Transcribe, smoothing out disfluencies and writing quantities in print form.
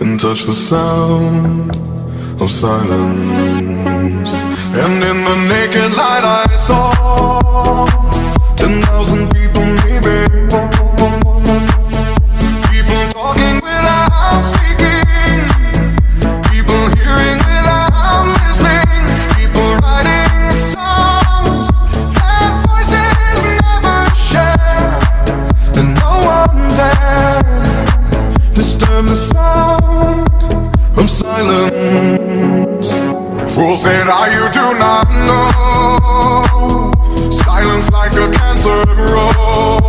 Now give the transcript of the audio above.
and touch the sound of silence. And in the naked light I saw 10,000 people maybe, people talking without speaking, people hearing without listening, people writing songs that voices never share, and no one dared disturb the sound of silence. Fools say now you do not know, silence like a cancer grows.